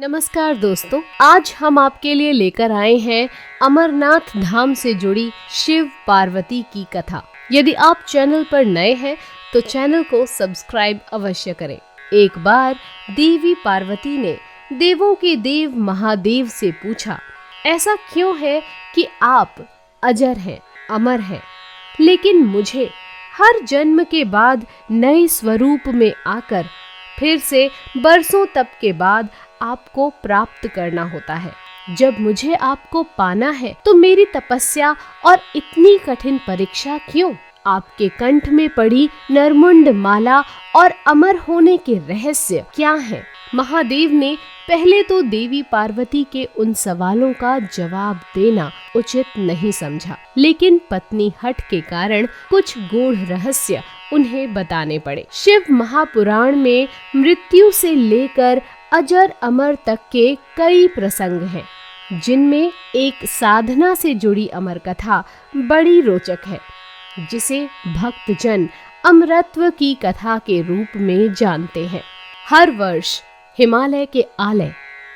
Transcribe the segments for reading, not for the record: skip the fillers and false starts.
नमस्कार दोस्तों, आज हम आपके लिए लेकर आए हैं अमरनाथ धाम से जुड़ी शिव पार्वती की कथा। यदि आप चैनल पर नए हैं तो चैनल को सब्सक्राइब अवश्य करें। एक बार देवी पार्वती ने देवों के देव महादेव से पूछा, ऐसा क्यों है कि आप अजर हैं, अमर हैं, लेकिन मुझे हर जन्म के बाद नए स्वरूप में आकर फिर से बरसों तप के बाद आपको प्राप्त करना होता है। जब मुझे आपको पाना है तो मेरी तपस्या और इतनी कठिन परीक्षा क्यों? आपके कंठ में पड़ी नरमुंड माला और अमर होने के रहस्य क्या हैं? महादेव ने पहले तो देवी पार्वती के उन सवालों का जवाब देना उचित नहीं समझा, लेकिन पत्नी हठ के कारण कुछ गूढ़ रहस्य उन्हें बताने पड़े। शिव महापुराण में मृत्यु से लेकर अजर अमर तक के कई प्रसंग हैं, जिनमें एक साधना से जुड़ी अमर कथा बड़ी रोचक है, जिसे भक्तजन अमरत्व की कथा के रूप में जानते हैं। हर वर्ष हिमालय के आलय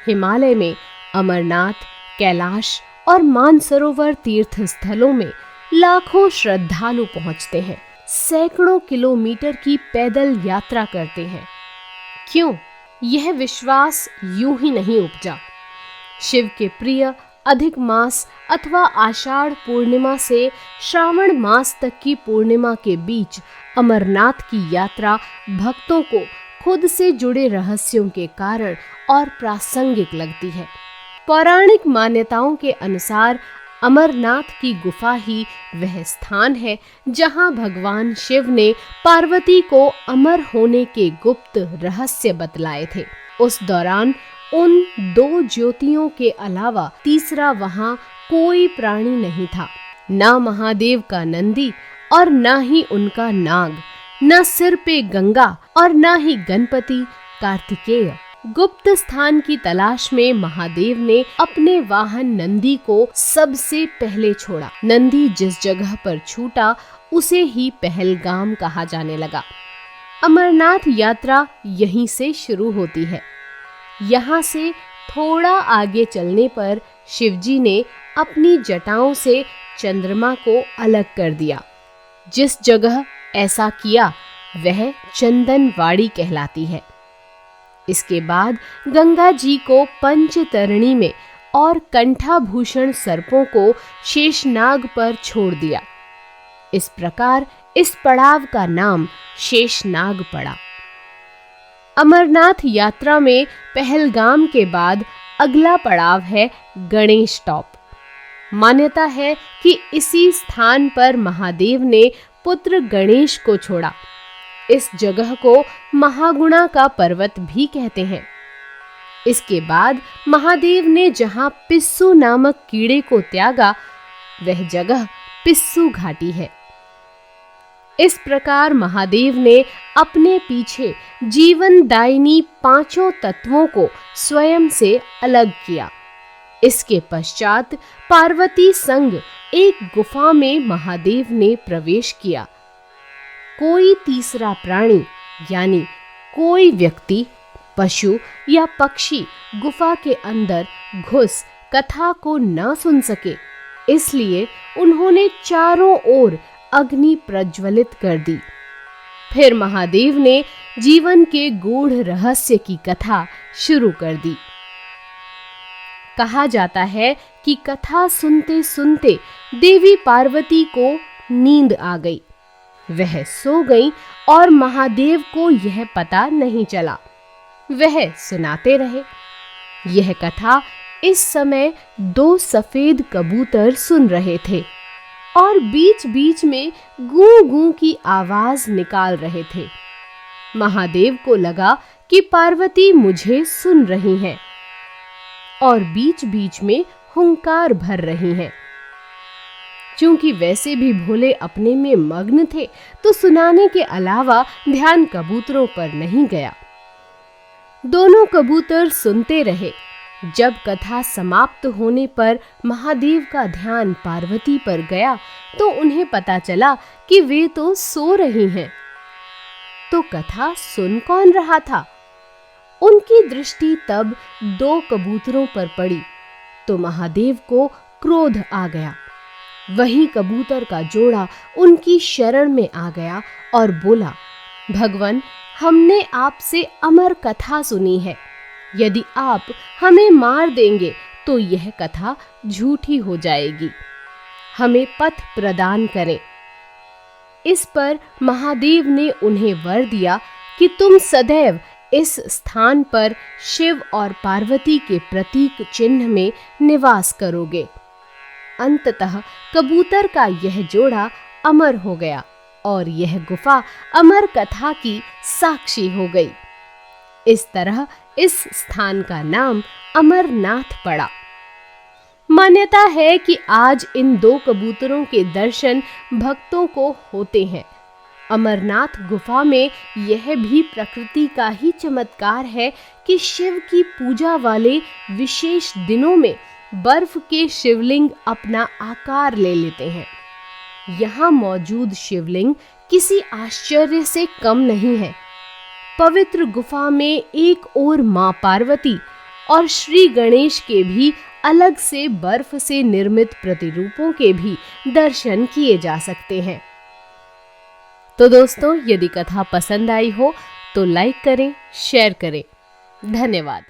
हिमालय में अमरनाथ, कैलाश और मानसरोवर तीर्थ स्थलों में लाखों श्रद्धालु पहुंचते हैं, सैकड़ों किलोमीटर की पैदल यात्रा करते हैं। क्यों? यह विश्वास यूं ही नहीं उपजा। शिव के प्रिय अधिक मास अथवा आषाढ़ पूर्णिमा से श्रावण मास तक की पूर्णिमा के बीच अमरनाथ की यात्रा भक्तों को खुद से जुड़े रहस्यों के कारण और प्रासंगिक लगती है। पौराणिक मान्यताओं के अनुसार अमरनाथ की गुफा ही वह स्थान है जहां भगवान शिव ने पार्वती को अमर होने के गुप्त रहस्य बतलाए थे। उस दौरान उन दो ज्योतियों के अलावा तीसरा वहां कोई प्राणी नहीं था, ना महादेव का नंदी और ना ही उनका नाग, न सिर पे गंगा और न ही गणपति कार्तिकेय। गुप्त स्थान की तलाश में महादेव ने अपने वाहन नंदी को सबसे पहले छोड़ा। नंदी जिस जगह पर छूटा उसे ही पहलगाम कहा जाने लगा। अमरनाथ यात्रा यहीं से शुरू होती है। यहाँ से थोड़ा आगे चलने पर शिवजी ने अपनी जटाओं से चंद्रमा को अलग कर दिया। जिस जगह ऐसा किया वह चंदनवाड़ी कहलाती है। इसके बाद गंगा जी को पंचतरणी में और कंठाभूषण सर्पों को शेषनाग पर छोड़ दिया। इस प्रकार इस पड़ाव का नाम शेषनाग पड़ा। अमरनाथ यात्रा में पहलगाम के बाद अगला पड़ाव है गणेश टॉप। मान्यता है कि इसी स्थान पर महादेव ने पुत्र गणेश को छोड़ा। इस जगह को महागुणा का पर्वत भी कहते हैं। इसके बाद महादेव ने जहां पिस्सू नामक कीड़े को त्यागा वह जगह पिस्सू घाटी है। इस प्रकार महादेव ने अपने पीछे जीवनदायिनी पांचों तत्वों को स्वयं से अलग किया। इसके पश्चात पार्वती संग एक गुफा में महादेव ने प्रवेश किया। कोई तीसरा प्राणी यानी कोई व्यक्ति, पशु या पक्षी गुफा के अंदर घुस कथा को न सुन सके, इसलिए उन्होंने चारों ओर अग्नि प्रज्वलित कर दी। फिर महादेव ने जीवन के गूढ़ रहस्य की कथा शुरू कर दी। कहा जाता है कि कथा सुनते सुनते देवी पार्वती को नींद आ गई। वह सो गई और महादेव को यह पता नहीं चला। वह सुनाते रहे। यह कथा इस समय दो सफेद कबूतर सुन रहे थे और बीच बीच में गूं गूं की आवाज निकाल रहे थे। महादेव को लगा कि पार्वती मुझे सुन रही हैं और बीच बीच में हुंकार भर रही हैं। चूंकि वैसे भी भोले अपने में मग्न थे तो सुनाने के अलावा ध्यान कबूतरों पर नहीं गया। दोनों कबूतर सुनते रहे। जब कथा समाप्त होने पर महादेव का ध्यान पार्वती पर गया तो उन्हें पता चला कि वे तो सो रही हैं। तो कथा सुन कौन रहा था? उनकी दृष्टि तब 2 कबूतरों पर पड़ी तो महादेव को क्रोध आ गया। वहीं कबूतर का जोड़ा उनकी शरण में आ गया और बोला, भगवान, हमने आपसे अमर कथा सुनी है। यदि आप हमें मार देंगे तो यह कथा झूठी हो जाएगी। हमें पथ प्रदान करें। इस पर महादेव ने उन्हें वर दिया कि तुम सदैव इस स्थान पर शिव और पार्वती के प्रतीक चिन्ह में निवास करोगे। अंततः कबूतर का यह जोड़ा अमर हो गया और यह गुफा अमर कथा की साक्षी हो गई। इस तरह इस स्थान का नाम अमरनाथ पड़ा। मान्यता है कि आज इन 2 कबूतरों के दर्शन भक्तों को होते हैं। अमरनाथ गुफा में यह भी प्रकृति का ही चमत्कार है कि शिव की पूजा वाले विशेष दिनों में बर्फ के शिवलिंग अपना आकार ले लेते हैं। यहाँ मौजूद शिवलिंग किसी आश्चर्य से कम नहीं है। पवित्र गुफा में एक ओर मां पार्वती और श्री गणेश के भी अलग से बर्फ से निर्मित प्रतिरूपों के भी दर्शन किए जा सकते हैं। तो दोस्तों, यदि कथा पसंद आई हो तो लाइक करें, शेयर करें। धन्यवाद।